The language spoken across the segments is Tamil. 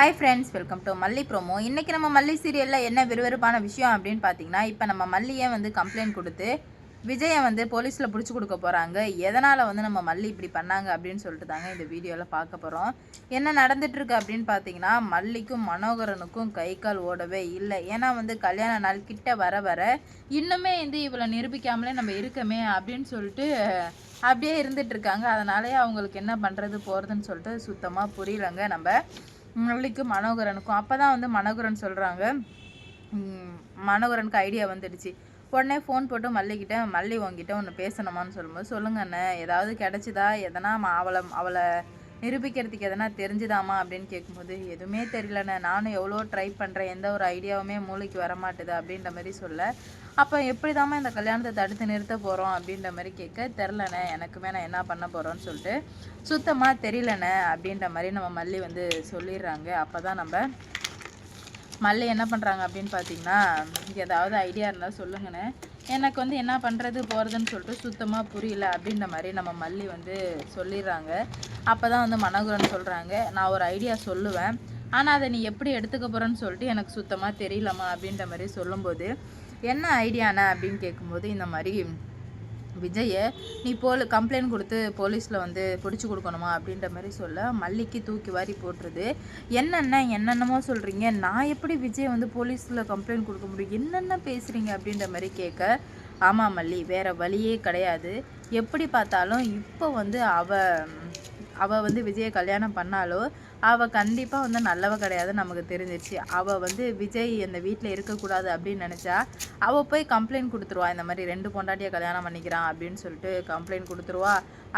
ஹாய் ஃப்ரெண்ட்ஸ், வெல்கம் டு மல்லி ப்ரோமோ. இன்றைக்கி நம்ம மல்லி சீரியலில் என்ன விறுவிறுப்பான விஷயம் அப்படின்னு பார்த்தீங்கன்னா, இப்போ நம்ம மல்லியை கம்ப்ளைண்ட் கொடுத்து விஜயை போலீஸில் பிடிச்சி கொடுக்க போகிறாங்க. எதனால் நம்ம மல்லி இப்படி பண்ணாங்க அப்படின்னு சொல்லிட்டு தாங்க இந்த வீடியோவில் பார்க்க போகிறோம். என்ன நடந்துகிட்ருக்கு அப்படின்னு பார்த்தீங்கன்னா, மல்லிக்கும் மனோகரனுக்கும் கை கால் ஓடவே இல்லை. ஏன்னா கல்யாண நாள் கிட்ட வர வர இன்னுமே இவளை நிரூபிக்காமலே நம்ம இருக்கமே அப்படின்னு சொல்லிட்டு அப்படியே இருந்துகிட்ருக்காங்க. அதனாலே அவங்களுக்கு என்ன பண்ணுறது போகிறதுன்னு சொல்லிட்டு சுத்தமாக புரியலைங்க நம்ம மல்லிக்கும் மனோகரனுக்கும். அப்போ தான் மனோகரன் சொல்கிறாங்க, மனோகரனுக்கு ஐடியா வந்துடுச்சு. உடனே ஃபோன் போட்டு மல்லிக்கிட்ட, மல்லி உங்ககிட்ட ஒன்று பேசணுமான்னு சொல்லும்போது, சொல்லுங்க அண்ணே, ஏதாவது கிடச்சிதா, எதனா அவளை நிரூபிக்கிறதுக்கு எதனா தெரிஞ்சுதாமா அப்படின்னு கேட்கும்போது, எதுவுமே தெரியலண்ணே, நானும் எவ்வளோ ட்ரை பண்ணுறேன், எந்த ஒரு ஐடியாவுமே மூளைக்கு வரமாட்டுது அப்படின்ற மாதிரி சொல்ல, அப்போ எப்படி தாம்மா இந்த கல்யாணத்தை தடுத்து நிறுத்த போகிறோம் அப்படின்ற மாதிரி கேட்க, தெரிலண்ணே, எனக்குமே நான் என்ன பண்ண போகிறோன்னு சொல்லிட்டு சுத்தமாக தெரியலண்ணே அப்படின்ற மாதிரி நம்ம மல்லி சொல்லிடுறாங்க. அப்போ தான் நம்ம மல்லி என்ன பண்ணுறாங்க அப்படின்னு பார்த்தீங்கன்னா, ஏதாவது ஐடியா இருந்தால் சொல்லுங்கண்ணே, எனக்கு என்ன பண்ணுறது போகிறதுன்னு சொல்லிட்டு சுத்தமாக புரியல அப்படின்ற மாதிரி நம்ம மல்லி சொல்லிடுறாங்க. அப்போ தான் மனோகரன் சொல்கிறாங்க, நான் ஒரு ஐடியா சொல்லுவேன், ஆனால் அதை நீ எப்படி எடுத்துக்க போகிறேன்னு சொல்லிட்டு எனக்கு சுத்தமாக தெரியலம்மா அப்படின்ற மாதிரி சொல்லும்போது, என்ன ஐடியாண்ணே அப்படின்னு கேட்கும்போது, இந்த மாதிரி விஜயை நீ கம்ப்ளைண்ட் கொடுத்து போலீஸில் பிடிச்சி கொடுக்கணுமா அப்படின்ற மாதிரி சொல்ல, மல்லிக்கு தூக்கி வாரி போட்டுருது. என்னென்னமோ சொல்கிறீங்க, நான் எப்படி விஜய் போலீஸில் கம்ப்ளைண்ட் கொடுக்க முடியும், என்னென்ன பேசுகிறீங்க அப்படின்ற மாதிரி கேட்க, ஆமாம் மல்லி, வேறு வழியே கிடையாது, எப்படி பார்த்தாலும் இப்போ அவள் விஜயை கல்யாணம் பண்ணாலோ அவள் கண்டிப்பாக நல்லவ கிடையாது நமக்கு தெரிஞ்சிருச்சு. அவள் விஜய் இந்த வீட்டில் இருக்கக்கூடாது அப்படின்னு நினச்சா அவள் போய் கம்ப்ளைண்ட் கொடுத்துருவா, இந்த மாதிரி 2 பொண்டாட்டியை கல்யாணம் பண்ணிக்கிறான் அப்படின்னு சொல்லிட்டு கம்ப்ளைண்ட் கொடுத்துருவா.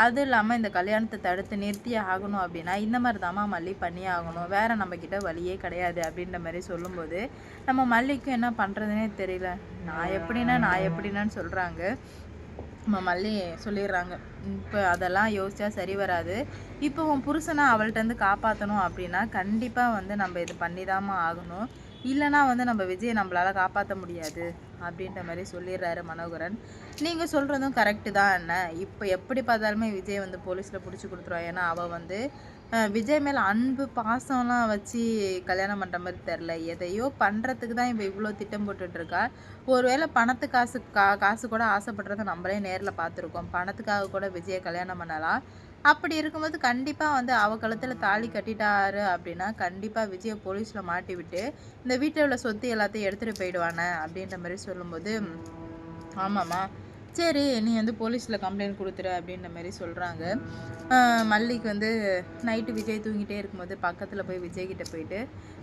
அதுவும் இல்லாமல் இந்த கல்யாணத்தை தடுத்து நிறுத்தி ஆகணும் அப்படின்னா இந்த மாதிரி தாம்மா மல்லி பண்ணி ஆகணும், வேறு நம்மக்கிட்ட வழியே கிடையாது அப்படின்ற மாதிரி சொல்லும்போது, நம்ம மல்லிக்கும் என்ன பண்ணுறதுனே தெரியல. நான் எப்படின்னான்னு சொல்கிறாங்க. நம்ம மல்லி சொல்லிடுறாங்க, இப்போ அதெல்லாம் யோசிச்சா சரி வராது, இப்போ உன் புருஷனை அவள்கிட்டருந்து காப்பாற்றணும் அப்படின்னா கண்டிப்பாக நம்ம இது பண்ணிதாம்மா ஆகணும், இல்லைனா நம்ம விஜயை நம்மளால் காப்பாற்ற முடியாது அப்படின்ற மாதிரி சொல்லிடுறாரு மனோகரன். நீங்கள் சொல்கிறதும் கரெக்டு தான் என்ன, இப்போ எப்படி பார்த்தாலுமே விஜய் போலீஸில் பிடிச்சி கொடுத்துருவா. ஏன்னா அவள் விஜய் மேலே அன்பு பாசம்லாம் வச்சு கல்யாணம் பண்ணுற மாதிரி தெரில, எதையோ பண்ணுறதுக்கு தான் இப்போ இவ்வளோ திட்டம் போட்டுட்ருக்கா. ஒருவேளை காசு கூட ஆசைப்படுறத நம்மளே நேரில் பார்த்துருக்கோம். பணத்துக்காக கூட விஜயை கல்யாணம் பண்ணலாம். அப்படி இருக்கும்போது கண்டிப்பாக அவள் கழுத்தில் தாலி கட்டிட்டாரு அப்படின்னா கண்டிப்பாக விஜயை போலீஸில் மாட்டி விட்டு இந்த வீட்டில் உள்ள சொத்து எல்லாத்தையும் எடுத்துகிட்டு போயிடுவானே அப்படின்ற மாதிரி சொல்லும்போது, ஆமாம்மா சரி நீ போலீஸில் கம்ப்ளைண்ட் கொடுத்துரு அப்படின்ற மாதிரி சொல்கிறாங்க. மல்லிக்கு நைட்டு விஜய் தூங்கிட்டே இருக்கும்போது பக்கத்தில் போய் விஜய்கிட்ட போயிட்டு,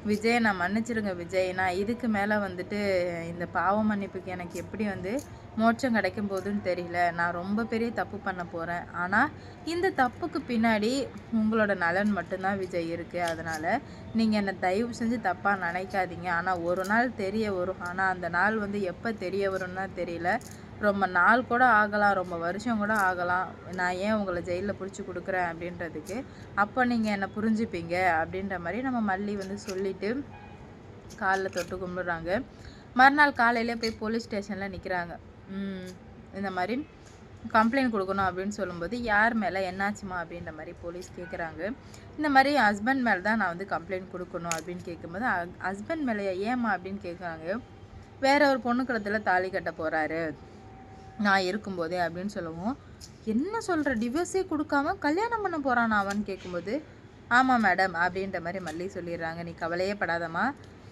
விஜய் நான் மன்னிச்சிருங்க விஜய், நான் இதுக்கு மேலே இந்த பாவ மன்னிப்புக்கு எனக்கு எப்படி மோட்சம் கிடைக்கும் போதுன்னு தெரியல, நான் ரொம்ப பெரிய தப்பு பண்ண போகிறேன், ஆனால் இந்த தப்புக்கு பின்னாடி உங்களோட நலன் மட்டும்தான் விஜய் இருக்குது, அதனால் நீங்கள் என்னை தயவு செஞ்சு தப்பாக நினைக்காதீங்க, ஆனால் ஒரு நாள் தெரிய வரும், ஆனால் அந்த நாள் எப்போ தெரிய வரும்னா தெரியல, ரொம்ப நாள் கூட ஆகலாம், ரொம்ப வருஷம் கூட ஆகலாம், நான் ஏன் உங்களை ஜெயிலில் பிடிச்சி கொடுக்குறேன் அப்படின்றதுக்கு, அப்போ நீங்கள் என்னை புரிஞ்சுப்பீங்க அப்படின்ற மாதிரி நம்ம மல்லி சொல்லிவிட்டு காலில் தொட்டு கும்பிடுறாங்க. மறுநாள் காலையிலே போய் போலீஸ் ஸ்டேஷனில் நிற்கிறாங்க. இந்த மாதிரி கம்ப்ளைண்ட் கொடுக்கணும் அப்படின்னு சொல்லும்போது, யார் மேலே என்னாச்சுமா அப்படின்ற மாதிரி போலீஸ் கேட்குறாங்க. இந்த மாதிரி ஹஸ்பண்ட் மேலே தான் நான் கம்ப்ளைண்ட் கொடுக்கணும் அப்படின்னு கேட்கும்போது, ஹஸ்பண்ட் மேலேயா, ஏம்மா அப்படின்னு கேட்குறாங்க. வேற ஒரு பொண்ணு கழுத்தில் தாலி கட்ட போகிறாரு நான் இருக்கும்போதே அப்படின்னு சொல்லவும், என்ன சொல்கிற, டிவோர்ஸே கொடுக்காம கல்யாணம் பண்ண போகிறான் அவன் கேட்கும்போது, ஆமாம் மேடம் அப்படின்ற மாதிரி மல்லி சொல்லிடுறாங்க. நீ கவலையே படாதம்மா,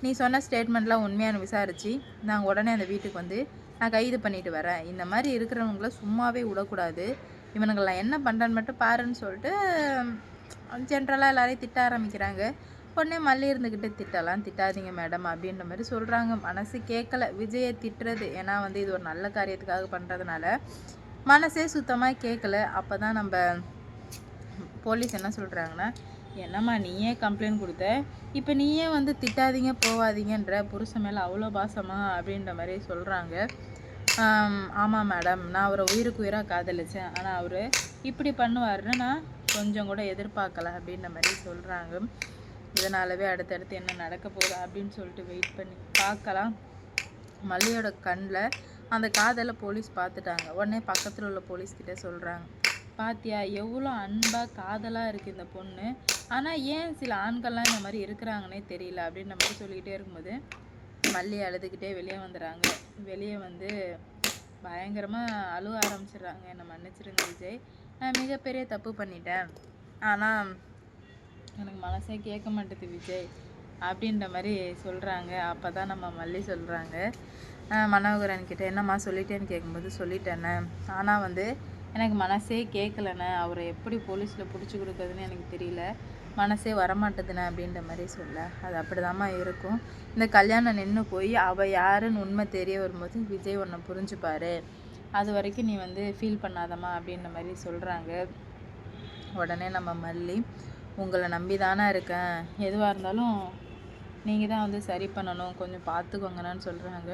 நீ சொன்ன ஸ்டேட்மெண்ட்லாம் உண்மையான விசாரித்து நாங்கள் உடனே அந்த வீட்டுக்கு நான் கைது பண்ணிட்டு வரேன், இந்த மாதிரி இருக்கிறவங்கள சும்மாவே விடக்கூடாது, இவனுங்களாம் என்ன பண்ணுறான்னு மட்டும் பாருன்னு சொல்லிட்டு ஜென்ரலாக எல்லாரையும் திட்ட ஆரம்பிக்கிறாங்க. உடனே மல்லி இருந்துக்கிட்டு, திட்டாதீங்க மேடம் அப்படின்ற மாதிரி சொல்கிறாங்க. மனசு கேட்கல விஜயை திட்டுறது, ஏன்னா இது ஒரு நல்ல காரியத்துக்காக பண்ணுறதுனால மனசே சுத்தமாக கேட்கல. அப்போ தான் நம்ம போலீஸ் என்ன சொல்கிறாங்கன்னா, என்னம்மா நீயே கம்ப்ளைண்ட் கொடுத்த, இப்போ நீயே திட்டாதீங்க போவாதீங்கன்ற புருஷன் மேலே அவ்வளோ பாசமா அப்படின்ற மாதிரி சொல்கிறாங்க. ஆமாம் மேடம், நான் அவரை உயிருக்கு உயிராக காதலிச்சேன், ஆனால் அவர் இப்படி பண்ணுவாருன்னு நான் கொஞ்சம் கூட எதிர்பார்க்கல அப்படின்ற மாதிரி சொல்கிறாங்க. இதனாலவே அடுத்தடுத்து என்ன நடக்க போகுது அப்படின்னு சொல்லிட்டு வெயிட் பண்ணி பார்க்கலாம். மல்லியோட கண்ணில் அந்த காதலை போலீஸ் பார்த்துட்டாங்க. உடனே பக்கத்தில் உள்ள போலீஸ்கிட்ட சொல்கிறாங்க, பாத்தியா எவ்வளோ அன்பாக காதலாக இருக்குது இந்த பொண்ணு, ஆனால் ஏன் சில ஆண்கள்லாம் இந்த மாதிரி இருக்கிறாங்கன்னே தெரியல அப்படின்ற மாதிரி சொல்லிக்கிட்டே இருக்கும்போது மல்லி அழுதுகிட்டே வெளியே வந்துடுறாங்க. வெளியே வந்து பயங்கரமாக அழுவ ஆரம்பிச்சிடுறாங்க. என்னை மன்னிச்சிடுங்க விஜய், நான் மிகப்பெரிய தப்பு பண்ணிட்டேன், ஆனால் எனக்கு மனசே கேட்க மாட்டேது விஜய் அப்படின்ற மாதிரி சொல்கிறாங்க. அப்போ தான் நம்ம மல்லி சொல்கிறாங்க மனோகரன் கிட்டே, என்னம்மா சொல்லிட்டேன்னு கேட்கும்போது, சொல்லிட்டேண்ணே, ஆனால் வந்து எனக்கு மனசே கேட்கலண்ணே, அவரை எப்படி போலீஸில் பிடிச்சி கொடுக்குறதுன்னு எனக்கு தெரியல, மனசே வரமாட்டேதுண்ணே அப்படின்ற மாதிரி சொல்ல. அது அப்படிதாம்மா இருக்கும். இந்த கல்யாணம் நின்று போய் அவள் யாருன்னு உண்மை தெரிய வரும்போது விஜய் உன்னை புரிஞ்சுப்பார், அது வரைக்கும் நீ வந்து ஃபீல் பண்ணாதம்மா அப்படின்ற மாதிரி சொல்கிறாங்க. உடனே நம்ம மல்லி, உங்களை நம்பி தானே இருக்கேன், எதுவாக இருந்தாலும் நீங்கள் தான் வந்து சரி பண்ணணும், கொஞ்சம் பார்த்துக்கோங்கன்னு சொல்கிறாங்க.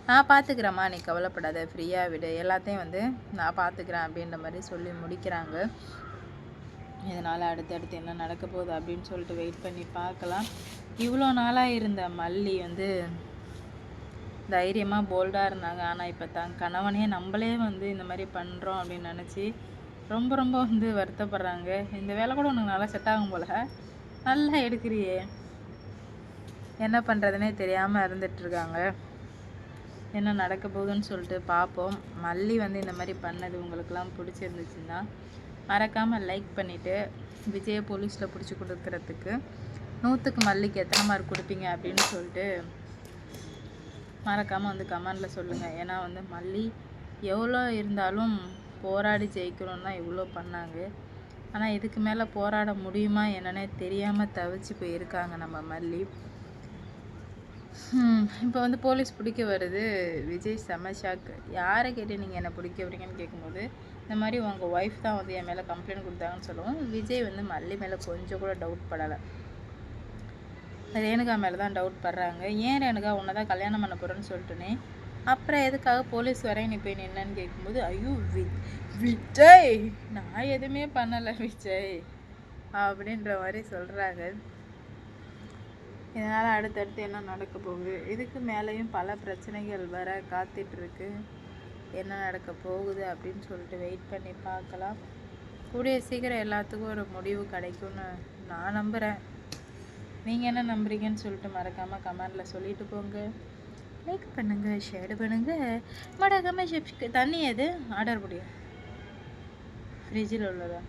நான் பார்த்துக்கிறேம்மா, நீ கவலைப்படாத, ஃப்ரீயாக விடு, எல்லாத்தையும் வந்து நான் பார்த்துக்கிறேன் அப்படின்ற மாதிரி சொல்லி முடிக்கிறாங்க. இதனால் அடுத்தடுத்து என்ன நடக்க போகுது அப்படின்னு சொல்லிட்டு வெயிட் பண்ணி பார்க்கலாம். இவ்வளோ நாளாக இருந்த மல்லி வந்து தைரியமாக போல்டாக இருந்தாங்க. ஆனால் இப்போ தான் கணவனே நம்மளே வந்து இந்த மாதிரி பண்ணுறோம் அப்படின்னு நினச்சி ரொம்ப ரொம்ப வந்து வருத்தப்படுறாங்க. இந்த வேலை கூட உனக்கு நல்லா செட் ஆகும் போல, நல்லா எடுக்கிறியே, என்ன பண்ணுறதுனே தெரியாமல் இருந்துகிட்ருக்காங்க. என்ன நடக்க போகுதுன்னு சொல்லிட்டு பார்ப்போம். மல்லி வந்து இந்த மாதிரி பண்ணது உங்களுக்கெல்லாம் பிடிச்சிருந்துச்சுன்னா மறக்காமல் லைக் பண்ணிவிட்டு விஜயை போலீஸில் பிடிச்சி கொடுக்குறதுக்கு 100க்கு மல்லிக்கு எத்தனை மார்க் கொடுப்பீங்க அப்படின்னு சொல்லிட்டு மறக்காமல் வந்து கமெண்டில் சொல்லுங்கள். ஏன்னா வந்து மல்லி எவ்வளோ இருந்தாலும் போராடி ஜெயிக்கணும்னு தான் இவ்வளோ பண்ணாங்க. ஆனால் இதுக்கு மேலே போராட முடியுமா என்னன்னே தெரியாமல் தவிச்சு போயிருக்காங்க நம்ம மல்லி. இப்போ வந்து போலீஸ் பிடிக்க வருது. விஜய் செம ஷாக்கு. யாரை கேட்டு நீங்கள் என்னை பிடிக்க வரீங்கன்னு கேட்கும்போது, இந்த மாதிரி உங்கள் ஒய்ஃப் தான் வந்து என் மேலே கம்ப்ளைண்ட் கொடுத்தாங்கன்னு சொல்லுவோம். விஜய் வந்து மல்லி மேலே கொஞ்சம் கூட டவுட் படலை, ரேணுகா மேலே தான் டவுட் படுறாங்க. ஏன் ரேணுகா உன்னை தான் கல்யாணம் பண்ண போகிறேன்னு சொல்லிட்டுனே அப்புறம் எதுக்காக போலீஸ் வரையும் நீ போய் நின்னன்னு கேட்கும்போது, ஐயோ விஜய் நான் எதுவுமே பண்ணலை விஜய் அப்படின்ற மாதிரி சொல்கிறாங்க. இதனால் அடுத்தடுத்து என்ன நடக்க போகுது, இதுக்கு மேலேயும் பல பிரச்சனைகள் வர காத்துட்ருக்கு. என்ன நடக்க போகுது அப்படின்னு சொல்லிட்டு வெயிட் பண்ணி பார்க்கலாம். கூடிய சீக்கிரம் எல்லாத்துக்கும் ஒரு முடிவு கிடைக்கும்னு நான் நம்புகிறேன். நீங்கள் என்ன நம்புறீங்கன்னு சொல்லிட்டு மறக்காமல் கமெண்டில் சொல்லிட்டு போங்க. லைக் பண்ணுங்கள், ஷேர் பண்ணுங்கள், மறக்காமல் ஷிப்ஸ்க்கு. தண்ணி எது ஆர்டர் முடியும்? ஃப்ரிட்ஜில் உள்ளதா?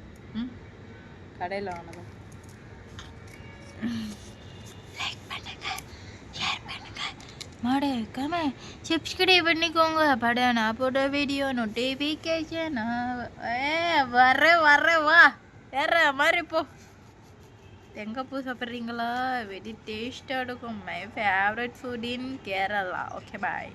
கடையில் வாங்கினதா? மறக்காம சப்ஸ்கிரைப் பண்ணிக்கோங்க. படம் நான் போட்ட வீடியோ நோட்டிஃபிகேஷன் வர வா வேற மாதிரி போ. தேங்காய் பூ சாப்பிட்றீங்களா? வெரி டேஸ்டாக இருக்கும். My favourite food in Kerala. Okay bye.